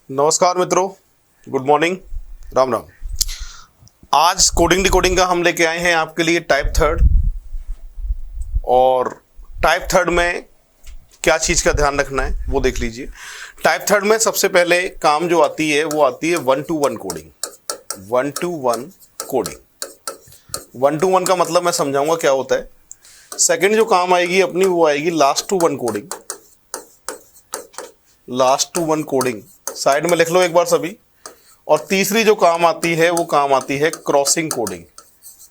नमस्कार मित्रों, good morning, Ram Ram. आज कोडिंग डिकोडिंग का हम लेके आए हैं आपके लिए टाइप थर्ड। और टाइप थर्ड में क्या चीज़ का ध्यान रखना है वो देख लीजिए। टाइप थर्ड में सबसे पहले काम जो आती है वो आती है 1-to-1 coding. 1-to-1 coding, 1-to-1 का मतलब मैं समझाऊंगा क्या होता है। सेकंड जो काम आएगी अपनी वो आएगी last to one coding. Last to one coding side में लिख लो एक बार सभी। और तीसरी जो काम आती है वो काम आती है क्रॉसिंग कोडिंग।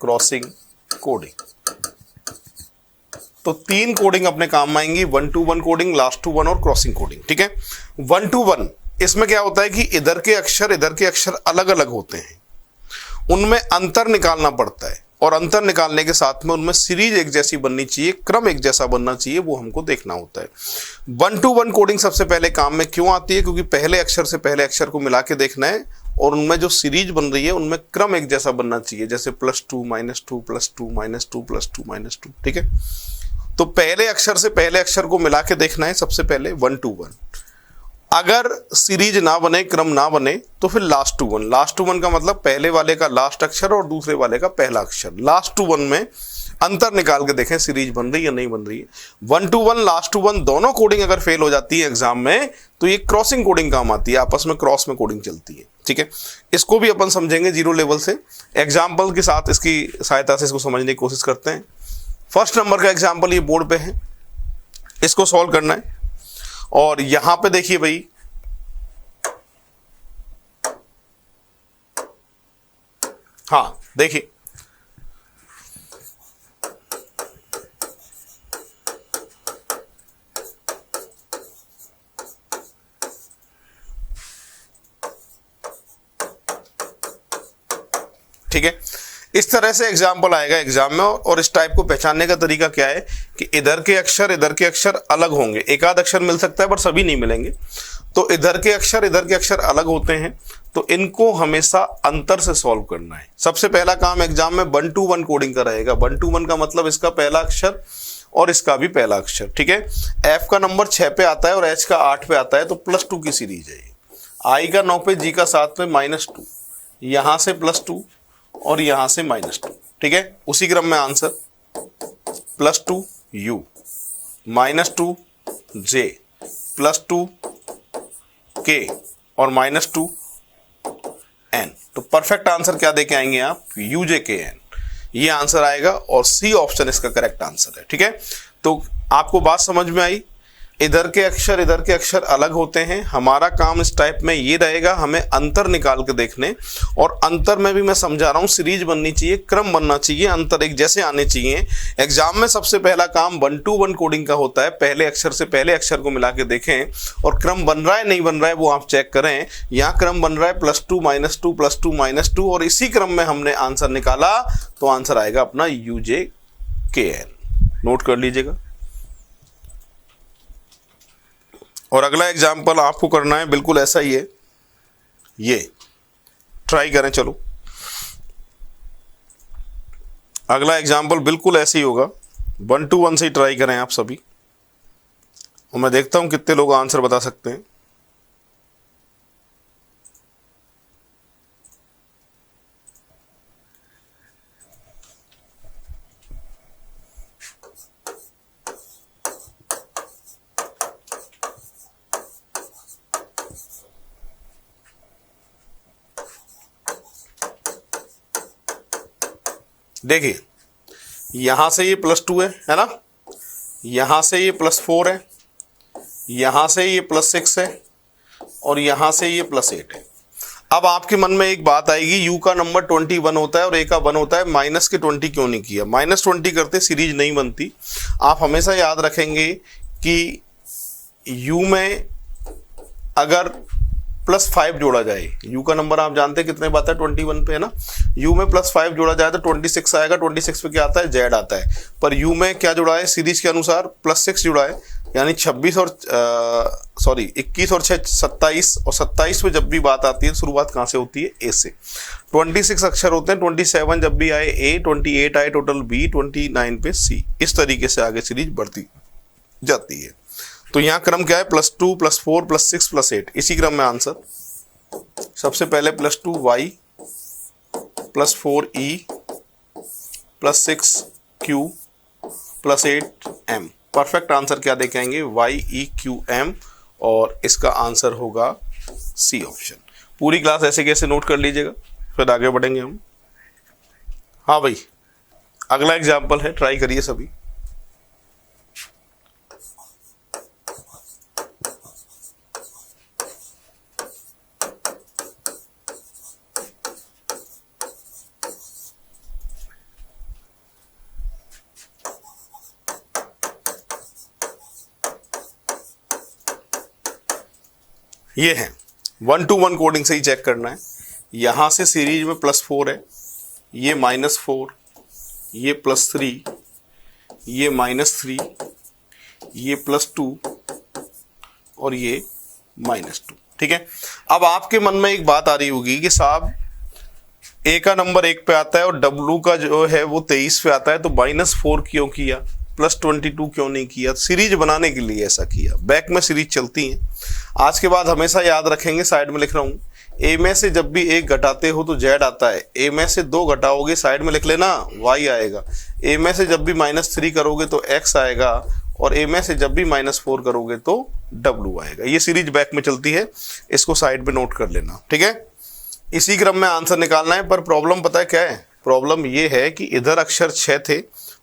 क्रॉसिंग कोडिंग, तो तीन कोडिंग अपने काम में आएंगी, 1-to-1 coding, last to one और क्रॉसिंग कोडिंग। ठीक है। 1-to-1 इसमें क्या होता है कि इधर के अक्षर अलग अलग होते हैं, उनमें अंतर निकालना पड़ता है और अंतर निकालने के साथ में उनमें सीरीज एक जैसी बननी चाहिए, क्रम एक जैसा बनना चाहिए, वो हमको देखना होता है। 1-to-1 कोडिंग सबसे पहले काम में क्यों आती है? क्योंकि पहले अक्षर से पहले अक्षर को मिला के देखना है और उनमें जो सीरीज बन रही है उनमें क्रम एक जैसा बनना चाहिए, जैसे +2 -2 +2 -2 +2 -2। ठीक है। तो पहले अक्षर से पहले अक्षर को मिला के देखना है सबसे पहले 1-to-1। अगर सीरीज ना बने, क्रम ना बने, तो फिर last to one. Last to one का मतलब पहले वाले का लास्ट अक्षर और दूसरे वाले का पहला अक्षर। लास्ट टू वन में अंतर निकाल के देखें सीरीज बन रही है या नहीं बन रही है। 1-to-1 लास्ट टू वन दोनों कोडिंग अगर फेल हो जाती है एग्जाम में तो ये क्रॉसिंग कोडिंग काम आती है, आपस में क्रॉस में कोडिंग चलती है। ठीक है। इसको भी अपन समझेंगे जीरो लेवल से, एग्जाम्पल के साथ इसकी सहायता से इसको समझने की कोशिश करते हैं। फर्स्ट नंबर का एग्जाम्पल ये बोर्ड पे है, इसको सॉल्व करना है। और यहां पे देखिए भाई, हाँ देखिए, ठीक है। इस तरह से एग्जाम्पल आएगा एग्जाम में। और इस टाइप को पहचानने का तरीका क्या है कि इधर के अक्षर अलग होंगे, एक आध अक्षर मिल सकता है पर सभी नहीं मिलेंगे। तो इधर के अक्षर अलग होते हैं, तो इनको हमेशा अंतर से सॉल्व करना है। सबसे पहला काम एग्जाम में 1-to-1 कोडिंग का रहेगा। 1-to-1 का मतलब इसका पहला अक्षर और इसका भी पहला अक्षर। ठीक है। F का नंबर 6 पे आता है और H का 8 पे आता है, तो +2 की सीरीज है। I का 9 पे, G का 7 पे, -2, यहां से +2 और यहां से -2। ठीक है। उसी क्रम में आंसर +2 U, -2 J, +2 K और -2 N। तो परफेक्ट आंसर क्या देके आएंगे आप? UJKN, ये आंसर आएगा और C ऑप्शन इसका करेक्ट आंसर है। ठीक है। तो आपको बात समझ में आई? इधर के अक्षर अलग होते हैं। हमारा काम इस टाइप में ये रहेगा, हमें अंतर निकाल के देखने, और अंतर में भी मैं समझा रहा हूँ सीरीज बननी चाहिए, क्रम बनना चाहिए, अंतर एक जैसे आने चाहिए। एग्जाम में सबसे पहला काम 1-to-1 कोडिंग का होता है। पहले अक्षर से पहले अक्षर को मिला के देखें और क्रम बन रहा है नहीं बन रहा है वो आप चेक करें। यहाँ क्रम बन रहा है +2 -2 +2 -2 और इसी क्रम में हमने आंसर निकाला, तो आंसर आएगा अपना UJKN। नोट कर लीजिएगा। और अगला एग्जाम्पल आपको करना है बिल्कुल ऐसा ही है, ये ट्राई करें। चलो अगला एग्जाम्पल बिल्कुल ऐसे ही होगा, 1-to-1 से ही ट्राई करें आप सभी, और मैं देखता हूं कितने लोग आंसर बता सकते हैं। देखिए, यहां से ये +2 है ना, यहां से ये +4 है, यहां से ये +6 है और यहां से ये +8 है। अब आपके मन में एक बात आएगी, U का नंबर 21 होता है और A का 1 होता है, माइनस के 20 क्यों नहीं किया? -20 करते सीरीज नहीं बनती। आप हमेशा याद रखेंगे कि U में अगर +5 जोड़ा जाए, U का नंबर आप जानते हैं कितने बात है, 21 पे है ना। U में +5 जोड़ा जाए तो 26 आएगा। 26 पे क्या आता है? Z आता है। पर U में क्या जुड़ा है? सीरीज के अनुसार +6 जुड़ा है, यानी 21 और 6 27, और 27 पे जब भी बात आती है शुरुआत कहाँ से होती है? A से। 26 अक्षर होते हैं, 27 जब भी आए A, 28 आए टोटल B, 29 पे C। इस तरीके से आगे सीरीज बढ़ती जाती है। तो यहाँ क्रम क्या है? +2 +4 +6 +8, इसी क्रम में आंसर सबसे पहले +2y +4e +6q +8m। Perfect answer क्या देके आएंगे? YEQM, और इसका आंसर होगा सी ऑप्शन। पूरी क्लास ऐसे कैसे नोट कर लीजिएगा, फिर आगे बढ़ेंगे हम। हाँ भाई, अगला एग्जाम्पल है, ट्राई करिए सभी। ये है 1 to 1 कोडिंग से ही चेक करना है। यहां से सीरीज में +4 है, ये -4, ये +3, ये -3, ये +2 और ये -2। ठीक है। अब आपके मन में एक बात आ रही होगी कि साहब ए का नंबर 1 पे आता है और डब्लू का जो है वो 23 पे आता है, तो -4 क्यों किया, +22 क्यों नहीं किया? सीरीज बनाने के लिए ऐसा किया। बैक में सीरीज चलती है। आज के बाद हमेशा याद रखेंगे, साइड में लिख रहा हूँ, ए में से जब भी 1 घटाते हो तो जेड आता है। ए में से 2 घटाओगे, साइड में लिख लेना, वाई आएगा। ए में से जब भी -3 करोगे तो एक्स आएगा, और ए में से जब भी -4 करोगे तो डब्लू आएगा। ये सीरीज बैक में चलती है, इसको साइड पे नोट कर लेना। ठीक है। इसी क्रम में आंसर निकालना है। पर प्रॉब्लम पता है क्या है? प्रॉब्लम ये है कि इधर अक्षर 6 थे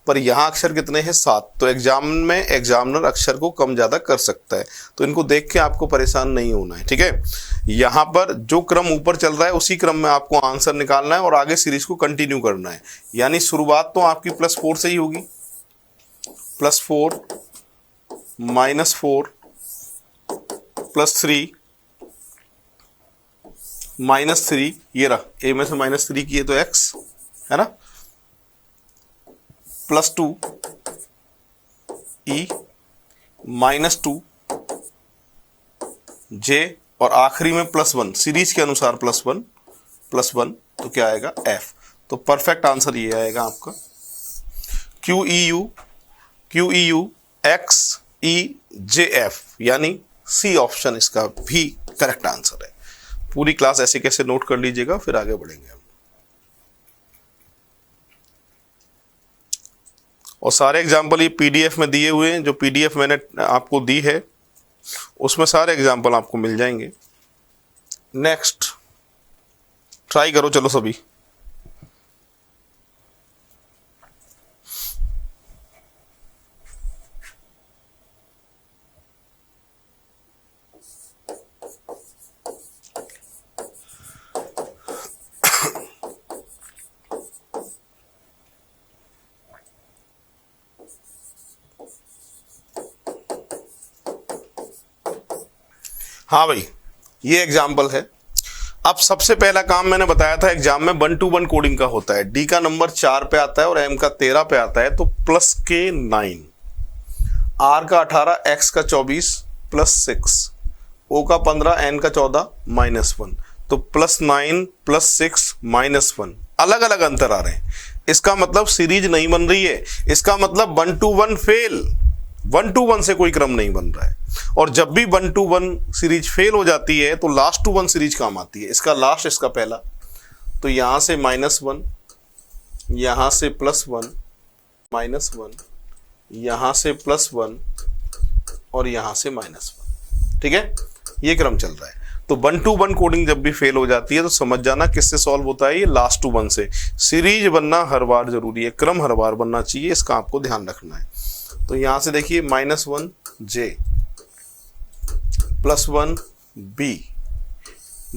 पर यहाँ अक्षर कितने हैं? 7। तो एग्जाम में एग्जामिनर अक्षर को कम ज़्यादा कर सकता है, तो इनको देख के आपको परेशान नहीं होना है। ठीक है। यहाँ पर जो क्रम ऊपर चल रहा है उसी क्रम में आपको आंसर निकालना है और आगे सीरीज को कंटिन्यू करना है। यानी शुरुआत तो आपकी +4 से ही होगी। +4 -4 +3 -3, ये रहा, ए में से -3 किए तो x है ना, +2 e -2 j, और आखिरी में +1, सीरीज के अनुसार +1 तो क्या आएगा? f। तो परफेक्ट आंसर ये आएगा आपका QEU XEJF, यानी सी ऑप्शन इसका भी करेक्ट आंसर है। पूरी क्लास ऐसे कैसे नोट कर लीजिएगा, फिर आगे बढ़ेंगे हम। और सारे एग्जाम्पल ये पीडीएफ में दिए हुए हैं, जो पीडीएफ मैंने आपको दी है उसमें सारे एग्जाम्पल आपको मिल जाएंगे। नेक्स्ट ट्राई करो, चलो सभी। हाँ भाई, ये एग्जाम्पल है। अब सबसे पहला काम मैंने बताया था एग्जाम में 1 to 1 कोडिंग का होता है। डी का नंबर 4 पे आता है और एम का 13 पे आता है, तो +9, आर का 18, एक्स का 24 +6, ओ का 15, एन का 14 -1, तो +9 +6 -1, अलग अलग अंतर आ रहे हैं। इसका मतलब सीरीज नहीं बन रही है, इसका मतलब 1 to 1 फेल, 1 to 1 से कोई क्रम नहीं बन रहा है। और जब भी 1 to 1 सीरीज फेल हो जाती है तो लास्ट टू 1 सीरीज काम आती है। इसका लास्ट, इसका पहला, तो यहां से -1, यहां से +1 -1, यहां से +1 और यहां से -1। ठीक है, ये क्रम चल रहा है। तो 1 to 1 कोडिंग जब भी फेल हो जाती है तो समझ जाना किससे सॉल्व होता है, ये लास्ट टू 1 से। सीरीज बनना हर बार जरूरी है, क्रम हर बार बनना चाहिए, इसका आपको ध्यान रखना है। तो यहां से देखिए -1 J +1 B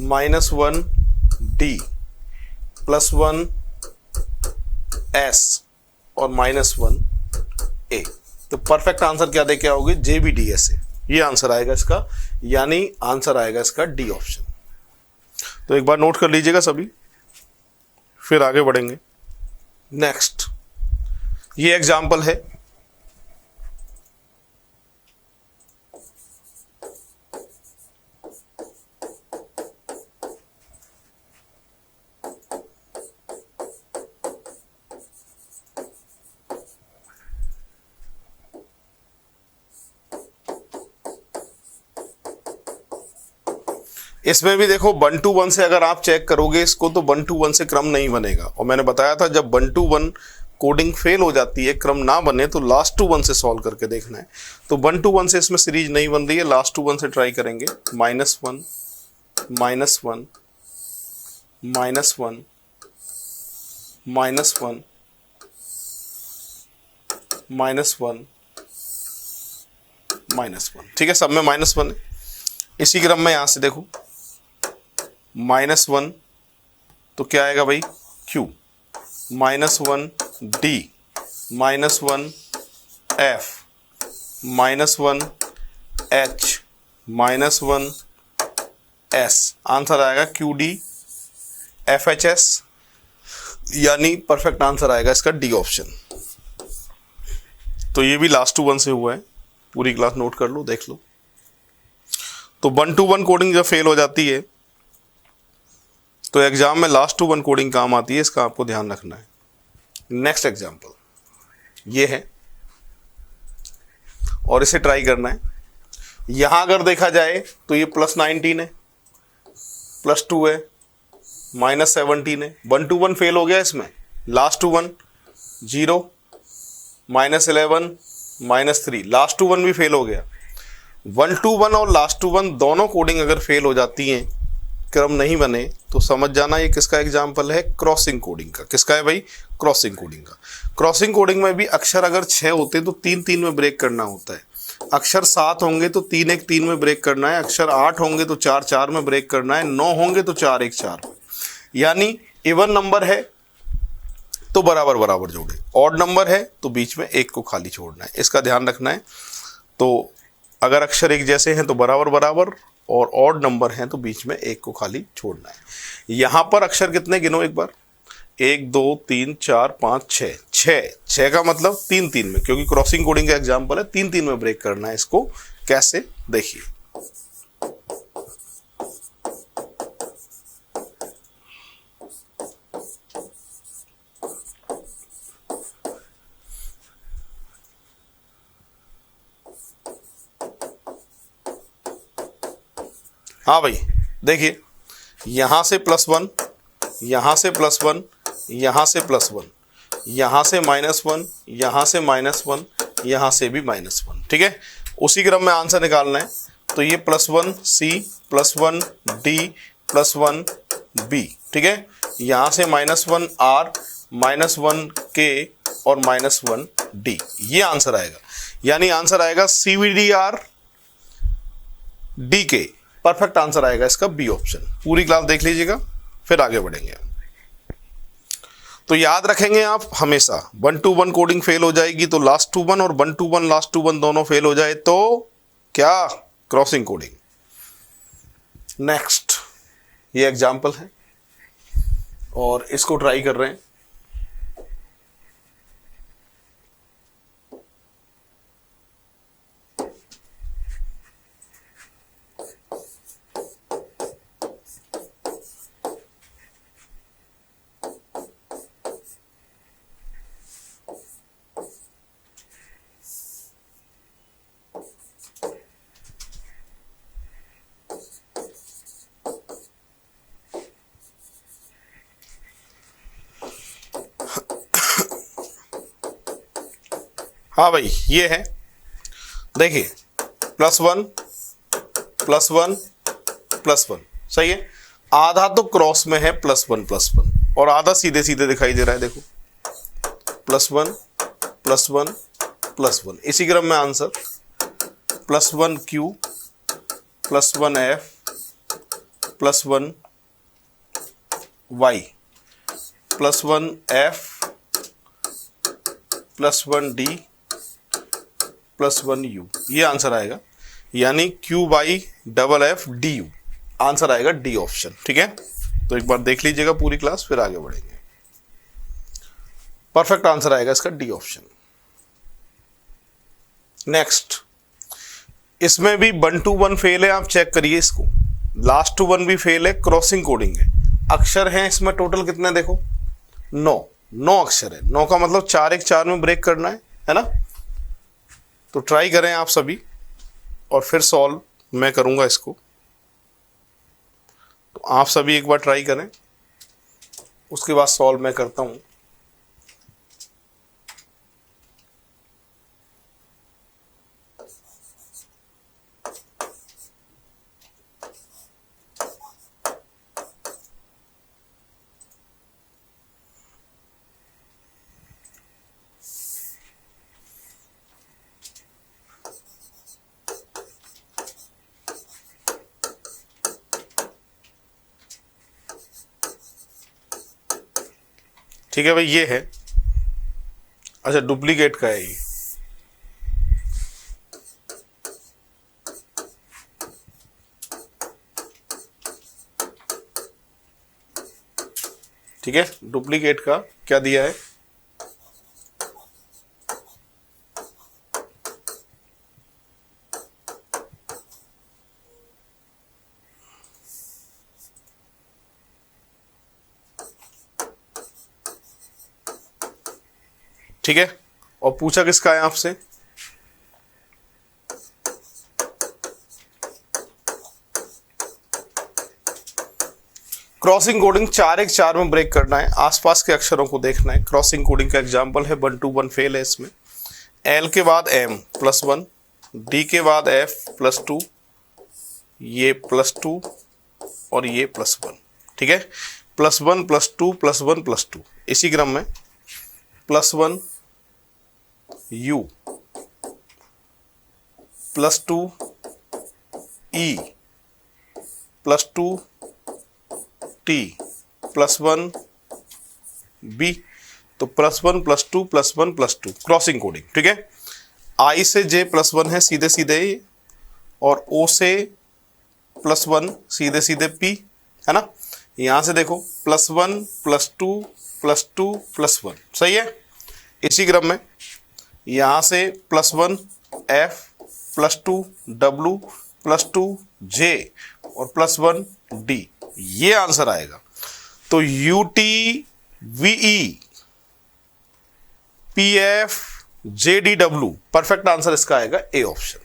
-1 D +1 S और -1 A। तो परफेक्ट आंसर क्या देके आओगे? JBDS है, ये आंसर आएगा इसका, यानी आंसर आएगा इसका डी ऑप्शन। तो एक बार नोट कर लीजिएगा सभी, फिर आगे बढ़ेंगे। नेक्स्ट ये एग्जाम्पल है, इसमें भी देखो 1 to 1 से अगर आप चेक करोगे इसको तो 1 to 1 से क्रम नहीं बनेगा, और मैंने बताया था जब 1 to 1 कोडिंग फेल हो जाती है, क्रम ना बने, तो लास्ट टू 1 से सॉल्व करके देखना है। तो 1 to 1 से इसमें सीरीज नहीं बन रही है, लास्ट टू 1 से ट्राई करेंगे। -1 -1 -1 -1 -1 -1, ठीक है, सब में -1 है। इसी क्रम में यहां से देखो -1 तो क्या आएगा भाई, Q, -1 D, -1 F, -1 H, -1 S। Answer आएगा QD FHS, यानी परफेक्ट आंसर आएगा इसका डी ऑप्शन। तो ये भी लास्ट टू 1 से हुआ है, पूरी क्लास नोट कर लो, देख लो। तो 1 to 1 कोडिंग जब फेल हो जाती है तो एग्जाम में लास्ट टू 1 कोडिंग काम आती है, इसका आपको ध्यान रखना है। नेक्स्ट एग्जाम्पल ये है और इसे ट्राई करना है। यहां अगर देखा जाए तो ये +19 है, +2 है, -17 है। 1 to 1 फेल हो गया इसमें, लास्ट टू 1 0, -11, -3, लास्ट टू 1 भी फेल हो गया। 1 to 1 और लास्ट टू 1 दोनों कोडिंग अगर फेल हो जाती हैं, क्रम नहीं बने, तो समझ जाना ये किसका एग्जाम्पल है, क्रॉसिंग कोडिंग का। किसका है भाई, क्रॉसिंग कोडिंग का। क्रॉसिंग कोडिंग में भी अक्षर अगर 6 होते तो 3-3 में ब्रेक करना होता है, अक्षर 7 होंगे तो 3-1-3 में ब्रेक करना है, अक्षर 8 होंगे तो 4-4 में ब्रेक करना है, 9 होंगे तो 4-1-4 में। यानी इवन नंबर है तो बराबर बराबर जोड़े, ऑड नंबर है तो बीच में एक को खाली छोड़ना है, इसका ध्यान रखना है। तो अगर अक्षर एक जैसे हैं तो बराबर बराबर, और ऑड नंबर हैं तो बीच में एक को खाली छोड़ना है। यहां पर अक्षर कितने गिनो एक बार, 1 2 3 4 5 6, 6 का मतलब 3-3 में, क्योंकि क्रॉसिंग कोडिंग का एग्जाम्पल है, 3-3 में ब्रेक करना है इसको। कैसे, देखिए। हाँ भाई देखिए, यहां से +1, यहां से +1, यहां से +1, यहां से -1, यहां से -1, यहां से भी -1, ठीक है। उसी क्रम में आंसर निकालना है। तो ये +1 C, +1 D, +1 B, ठीक है। यहां से -1 R, -1 K और -1 D, ये आंसर आएगा। यानी आंसर आएगा CVDR DK, परफेक्ट आंसर आएगा इसका बी ऑप्शन। पूरी क्लास देख लीजिएगा, फिर आगे बढ़ेंगे। तो याद रखेंगे आप हमेशा, 1 to 1 कोडिंग फेल हो जाएगी तो लास्ट टू 1, और 1 to 1 लास्ट टू 1 दोनों फेल हो जाए तो क्या, क्रॉसिंग कोडिंग। नेक्स्ट ये एग्जाम्पल है और इसको ट्राई कर रहे हैं। हाँ भाई ये है, देखिए +1 +1 +1, सही है। आधा तो क्रॉस में है, +1 और आधा सीधे सीधे दिखाई दे रहा है, देखो +1 +1 +1। इसी क्रम में answer +1 Q, +1 F, +1 Y, +1 F, +1 D, +1 U, ये आंसर आएगा। यानी QYFF DU, आंसर आएगा डी ऑप्शन, ठीक है। तो एक बार देख लीजिएगा पूरी क्लास, फिर आगे बढ़ेंगे। परफेक्ट आंसर आएगा इसका डी ऑप्शन। नेक्स्ट, इसमें भी 1 to 1 फेल है, आप चेक करिए इसको। लास्ट टू 1 भी फेल है, क्रॉसिंग कोडिंग है। अक्षर हैं इसमें टोटल कितने, देखो 9 अक्षर है। 9 का मतलब 4-1-4 में ब्रेक करना है ना। तो ट्राई करें आप सभी, और फिर सॉल्व मैं करूंगा इसको। आप सभी एक बार ट्राई करें, उसके बाद सॉल्व मैं करता हूँ। ठीक है भाई, ये है। अच्छा, डुप्लीकेट का है ये। ठीक है, डुप्लीकेट का क्या दिया है? ठीक है, और पूछा किसका है आपसे? क्रॉसिंग कोडिंग 4-1-4 में ब्रेक करना है, आसपास के अक्षरों को देखना है। क्रॉसिंग कोडिंग का एग्जांपल है 1-2-1 फेल है इसमें। एल के बाद एम +1, डी के बाद एफ +2, ये +2 और ये +1। ठीक है, +1 +2 +1 +2, इसी क्रम में +1 U +2 E +2 T +1 B, तो +1 +2 +1 +2 क्रॉसिंग कोडिंग। ठीक है, I से J +1 है सीधे सीधे, और O से +1 सीधे सीधे P है ना। यहां से देखो +1 +2 +2 +1, सही है। इसी क्रम में यहां से +1 F +2 W +2 J और +1 D, ये आंसर आएगा। तो UT VE PF JDW, perfect answer इसका आएगा ए ऑप्शन।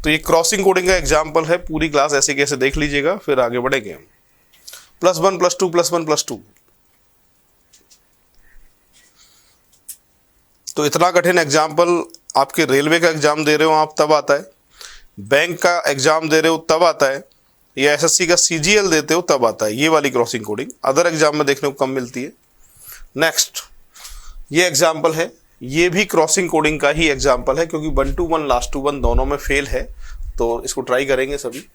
तो ये क्रॉसिंग कोडिंग का एग्जांपल है। पूरी क्लास ऐसे कैसे देख लीजिएगा, फिर आगे बढ़ेंगे हम। +1 +2 +1 +2, तो इतना कठिन एग्जाम्पल आपके रेलवे का एग्जाम दे रहे हो आप तब आता है, बैंक का एग्जाम दे रहे हो तब आता है, या एसएससी का CGL देते हो तब आता है ये वाली क्रॉसिंग कोडिंग। अदर एग्जाम में देखने को कम मिलती है। नेक्स्ट, ये एग्जाम्पल है, ये भी क्रॉसिंग कोडिंग का ही एग्जाम्पल है, क्योंकि 1-2-1 लास्ट 2-1 दोनों में फेल है, तो इसको ट्राई करेंगे सभी।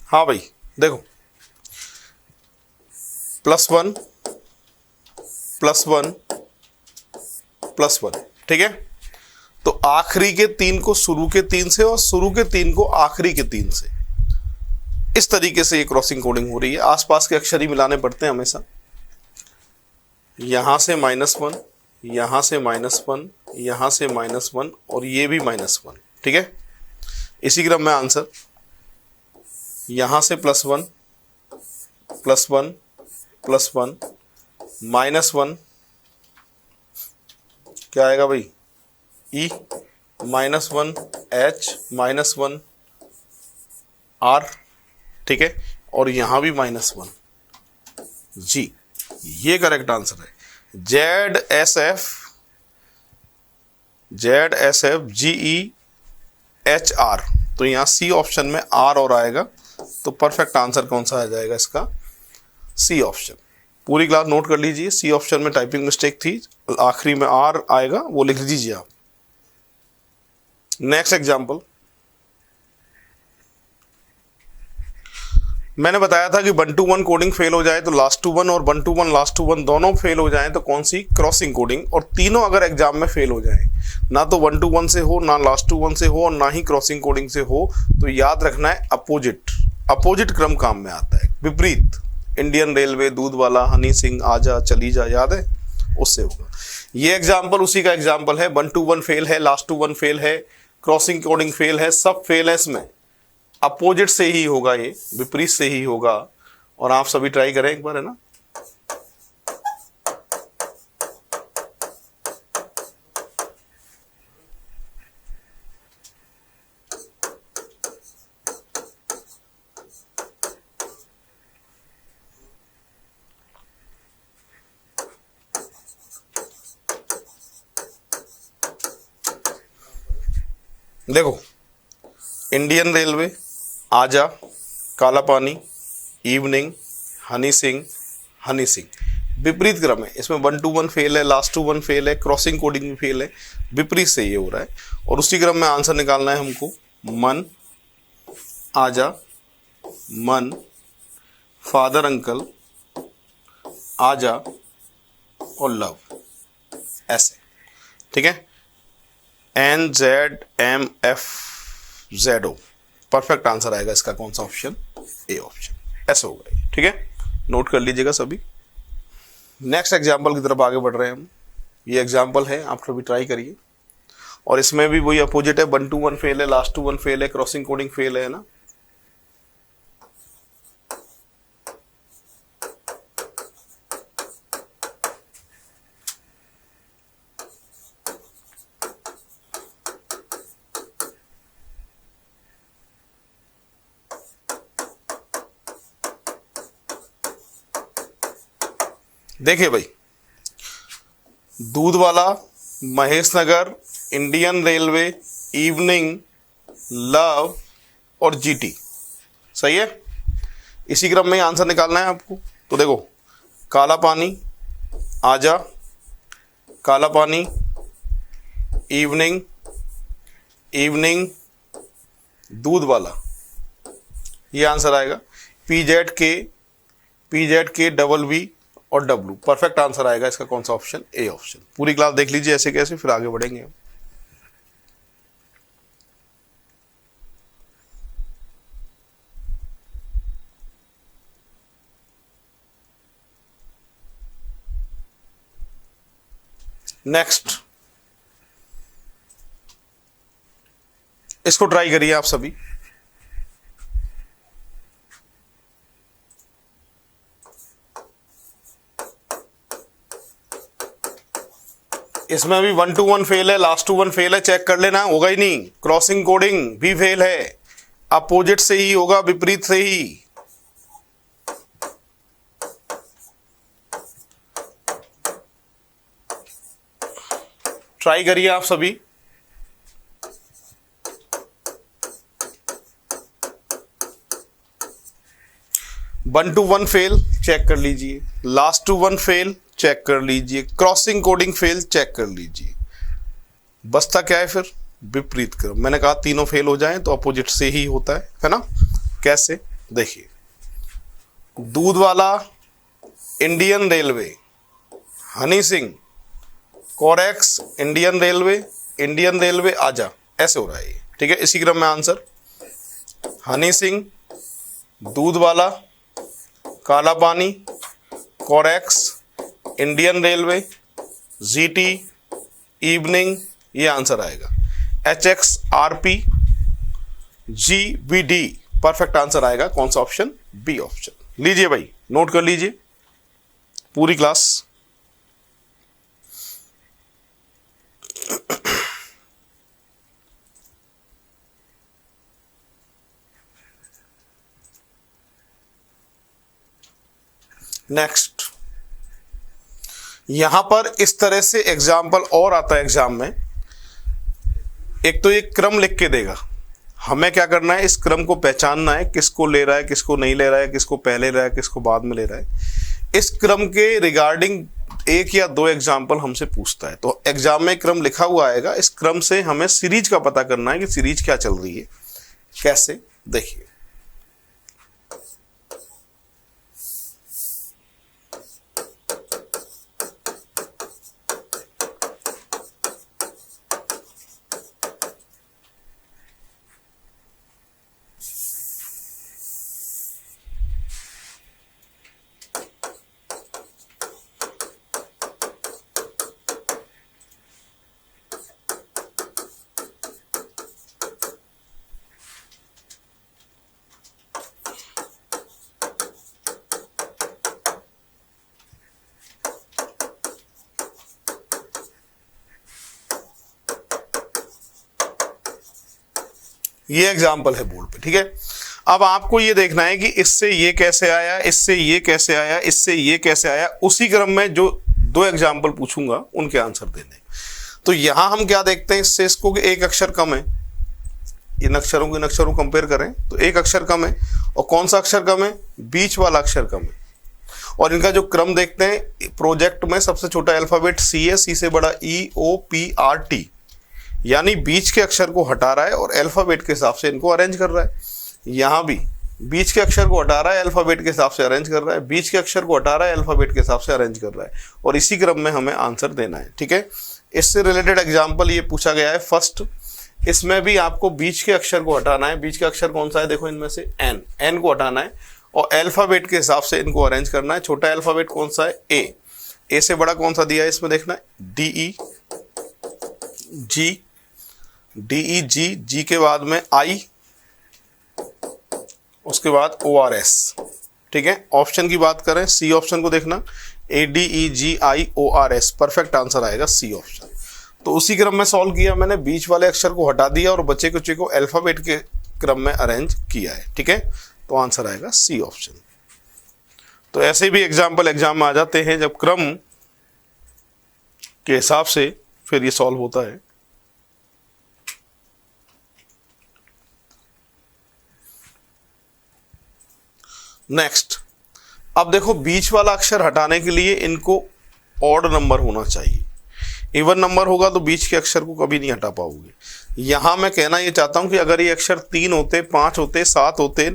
हाँ भाई देखो, +1 +1 +1, ठीक है। तो आखिरी के 3 को शुरू के 3 से और शुरू के 3 को आखिरी के 3 से, इस तरीके से ये क्रॉसिंग कोडिंग हो रही है। आसपास के अक्षर ही मिलाने पड़ते हैं हमेशा। यहां से -1, यहां से -1, यहां से -1 और ये भी -1, ठीक है। इसी क्रम में आंसर, यहां से +1 +1 +1 -1, क्या आएगा भाई? E -1 H -1 R, ठीक है। और यहां भी -1 G, ये करेक्ट आंसर है। ZSF GEHR, तो यहां C ऑप्शन में R और आएगा, तो परफेक्ट आंसर कौन सा आ जाएगा इसका? C option. पूरी क्लास नोट कर लीजिए। C ऑप्शन में टाइपिंग मिस्टेक थी, आखिरी में R आएगा, वो लिख दीजिए आप। नेक्स्ट एग्जांपल, मैंने बताया था कि 1-2-1 कोडिंग फेल हो जाए तो लास्ट टू वन, और 1-2-1 लास्ट टू वन दोनों फेल हो जाए तो कौन सी? Crossing coding. और तीनों अगर एग्जाम में फेल हो जाए, ना तो 1-2-1 से हो, ना लास्ट टू वन से हो, और ना ही क्रॉसिंग कोडिंग से हो, तो याद रखना है अपोजिट क्रम काम में आता है, विपरीत। इंडियन रेलवे, दूध वाला, हनी सिंह, आजा चली जा, याद है? उससे होगा। ये एग्जाम्पल उसी का एग्जाम्पल है, 1 to 1 फेल है, लास्ट टू 1 फेल है, क्रॉसिंग कोडिंग फेल है, सब फेल है इसमें। अपोजिट से ही होगा, ये विपरीत से ही होगा। और आप सभी ट्राई करें एक बार, है ना। देखो, इंडियन रेलवे, आजा, काला पानी, इवनिंग, हनी सिंह, हनी सिंह, विपरीत क्रम है। इसमें 1 to 1 फेल है, लास्ट टू 1 फेल है, क्रॉसिंग कोडिंग भी फेल है, विपरीत से ये हो रहा है। और उसी क्रम में आंसर निकालना है हमको। मन, आजा, मन, फादर अंकल, आजा और लव, ऐसे, ठीक है। NZMFZO परफेक्ट आंसर आएगा इसका। कौन सा ऑप्शन? ए ऑप्शन, ऐसे होगा, ठीक है। नोट कर लीजिएगा सभी। नेक्स्ट एग्जाम्पल की तरफ आगे बढ़ रहे हैं हम। ये एग्जाम्पल है, आप कभी ट्राई करिए। और इसमें भी वही अपोजिट है, 1 to 1 फेल है, लास्ट टू 1 फेल है, क्रॉसिंग कोडिंग फेल है ना। देखिए भाई, दूध वाला, महेश नगर, इंडियन रेलवे, इवनिंग, लव और जीटी, सही है। इसी क्रम में आंसर निकालना है आपको। तो देखो, काला पानी, आजा, काला पानी, इवनिंग, इवनिंग, दूध वाला, ये आंसर आएगा। PZ K डबल V और W, परफेक्ट आंसर आएगा इसका। कौन सा ऑप्शन? A option. पूरी क्लास देख लीजिए ऐसे कैसे, फिर आगे बढ़ेंगे हम। नेक्स्ट, इसको ट्राई करिए आप सभी। इसमें भी 1 to 1 फेल है, लास्ट टू 1 फेल है, चेक कर लेना, होगा ही नहीं। क्रॉसिंग कोडिंग भी फेल है, अपोजिट से ही होगा, विपरीत से ही। ट्राई करिए आप सभी। One to one fail, check कर लीजिए। लास्ट टू 1 फेल, चेक कर लीजिए। क्रॉसिंग कोडिंग फेल, चेक कर लीजिए। बचता क्या है फिर? विपरीत क्रम। मैंने कहा तीनों फेल हो जाएं तो अपोजिट से ही होता है ना। कैसे? देखिए, दूध वाला, Indian railway, Honey Singh, Corex, Indian railway आजा, ऐसे हो रहा है ये, ठीक है। इसी क्रम में आंसर, हनी सिंह, दूध वाला, काला पानी, Corex, Indian railway, GT, evening, ये आंसर आएगा। HXRP GVD, परफेक्ट आंसर आएगा। कौन सा ऑप्शन? B option. लीजिए भाई, नोट कर लीजिए पूरी क्लास। नेक्स्ट, यहां पर इस तरह से एग्जाम्पल और आता है एग्जाम में। एक तो ये क्रम लिख के देगा, हमें क्या करना है, इस क्रम को पहचानना है, किसको ले रहा है, किसको नहीं ले रहा है, किसको पहले ले रहा है, किसको बाद में ले रहा है। इस क्रम के रिगार्डिंग 1 या 2 एग्जाम्पल हमसे पूछता है। तो एग्जाम में क्रम लिखा हुआ आएगा, इस क्रम से हमें सीरीज का पता करना है कि सीरीज क्या चल रही है। कैसे? देखिए, ये एग्जाम्पल है बोर्ड पे, ठीक है। अब आपको ये देखना है कि इससे ये कैसे आया, इससे ये कैसे आया, इससे ये कैसे आया, उसी क्रम में जो दो एग्जाम्पल पूछूंगा उनके आंसर देने। तो यहां हम क्या देखते हैं इससे इसको कि एक अक्षर कम है, इन अक्षरों को इन अक्षरों कंपेयर करें तो एक अक्षर कम है, और कौन सा अक्षर कम है, बीच वाला अक्षर कम है। और इनका जो क्रम देखते हैं, प्रोजेक्ट में सबसे छोटा अल्फाबेट सी है, सी से बड़ा ई ओ पी आर टी, यानी बीच के अक्षर को हटा रहा है और अल्फाबेट के हिसाब से इनको अरेंज कर रहा है। यहां भी बीच के अक्षर को हटा रहा है, अल्फाबेट के हिसाब से अरेंज कर रहा है, बीच के अक्षर को हटा रहा है, अल्फाबेट के हिसाब से अरेंज कर रहा है, और इसी क्रम में हमें आंसर देना है, ठीक है। इससे रिलेटेड एग्जाम्पल ये पूछा गया है फर्स्ट, इसमें भी आपको बीच के अक्षर को हटाना है। बीच का अक्षर कौन सा है, देखो इनमें से एन, एन को हटाना है और अल्फाबेट के हिसाब से इनको अरेंज करना है। छोटा अल्फाबेट कौन सा है, ए से बड़ा कौन सा दिया है इसमें देखना है, डी ई जी, जी के बाद में आई, उसके बाद ओ आर एस, ठीक है। ऑप्शन की बात करें, सी ऑप्शन को देखना, ADEGIORS, परफेक्ट आंसर आएगा सी ऑप्शन। तो उसी क्रम में सॉल्व किया मैंने, बीच वाले अक्षर को हटा दिया और बचे कुचे को अल्फाबेट के क्रम में अरेंज किया है, ठीक है। तो आंसर आएगा सी ऑप्शन। तो ऐसे भी एग्जाम में आ जाते हैं जब क्रम के हिसाब से फिर ये सॉल्व होता है। नेक्स्ट, अब देखो बीच वाला अक्षर हटाने के लिए इनको ऑड नंबर होना चाहिए, इवन नंबर होगा तो बीच के अक्षर को कभी नहीं हटा पाओगे। यहां मैं कहना ये चाहता हूं कि अगर ये अक्षर 3 होते, 5 होते, 7 होते,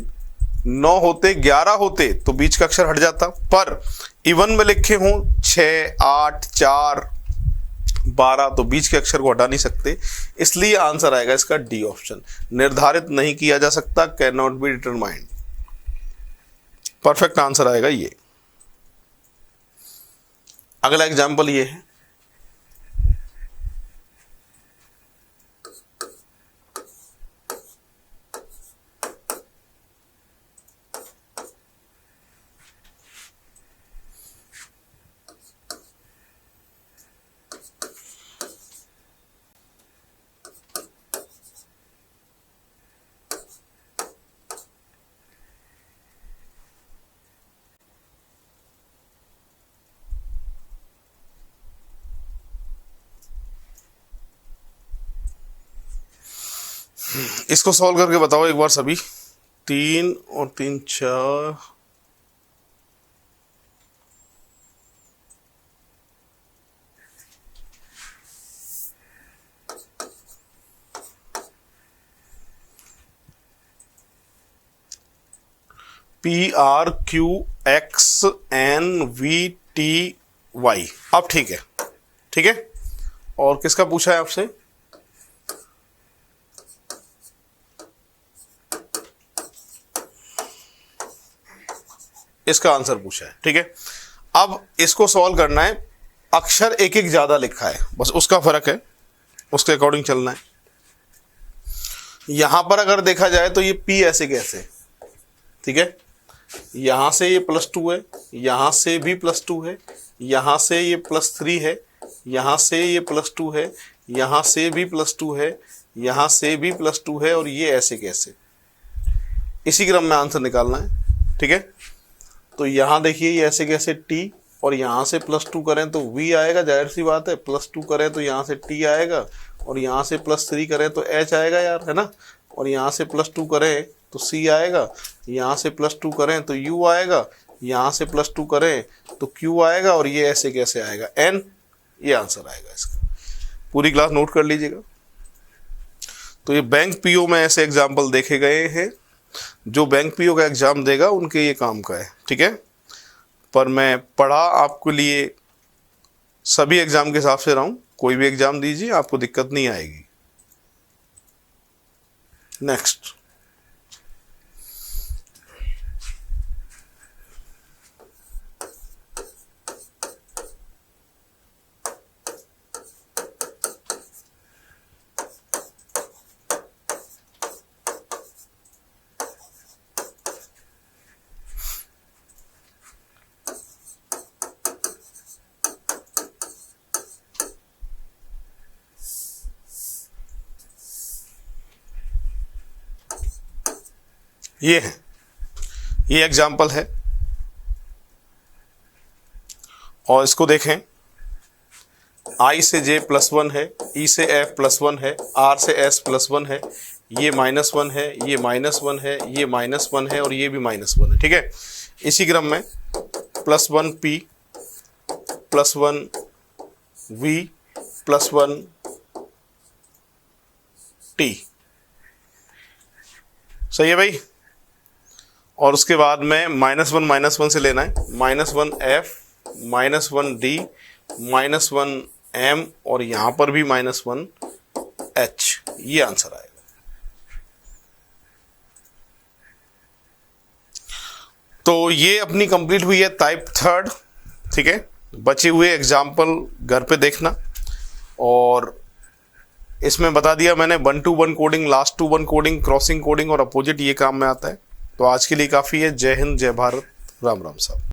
9 होते, 11 होते तो बीच का अक्षर हट जाता, पर इवन में लिखे हों 6, 8, 4, 12 तो बीच के अक्षर को हटा नहीं सकते, इसलिए आंसर आएगा इसका डी ऑप्शन। निर्धारित नहीं किया जा सकता, can not be determined, perfect answer आएगा ये। अगला एग्जाम्पल ये है, इसको सॉल्व करके बताओ एक बार सभी। 3 और 3 4, PRQXNVTY। अब ठीक है, ठीक है। और किसका पूछा है आपसे, इसका आंसर पूछा है, ठीक है। अब इसको सॉल्व करना है, अक्षर एक एक ज्यादा लिखा है, बस उसका फर्क है, उसके अकॉर्डिंग चलना है। यहां पर अगर देखा जाए तो ये P ऐसे कैसे, ठीक है, यहां से ये +2 है, यहां से भी +2 है, यहां से ये +3 है, यहां से ये +2 है, यहां से भी +2 है, यहां से भी +2 है, और ये ऐसे कैसे, इसी क्रम में आंसर निकालना है, ठीक है। तो यहां देखिए ये ऐसे कैसे T, और यहां से +2 करें तो V आएगा, जाहिर सी बात है, +2 करें तो यहां से T आएगा, और यहां से +3 करें तो H आएगा यार, है ना, और यहां से +2 करें तो C आएगा, यहां से +2 करें तो U आएगा, यहां से +2 करें तो Q आएगा, और ये ऐसे कैसे आएगा N, ये आंसर आएगा इसका। पूरी क्लास नोट कर लीजिएगा। तो ये बैंक पीओ में ऐसे एग्जाम्पल देखे गए हैं, जो बैंक पीओ का एग्जाम देगा उनके ये काम का है, ठीक है। पर मैं पढ़ा आपके लिए सभी एग्जाम के हिसाब से रहा हूं, कोई भी एग्जाम दीजिए आपको दिक्कत नहीं आएगी। नेक्स्ट, ये है, ये एग्जाम्पल है। और इसको देखें, I से J +1 है, E से F +1 है, R से S +1 है, ये -1 है, ये -1 है, ये -1 है और ये भी -1 है। ठीक है, इसी क्रम में +1 P +1 V +1 T, सही है भाई। और उसके बाद में -1 से लेना है, -1 F -1 D -1 M और यहां पर भी -1 H, ये आंसर आएगा। तो ये अपनी कंप्लीट हुई है टाइप 3। ठीक है, बचे हुए एग्जाम्पल घर पे देखना। और इसमें बता दिया मैंने 1 to 1 coding, last to 1 coding, crossing coding और अपोजिट, ये काम में आता है। तो आज के लिए काफ़ी है। जय हिंद, जय भारत, राम राम साहब।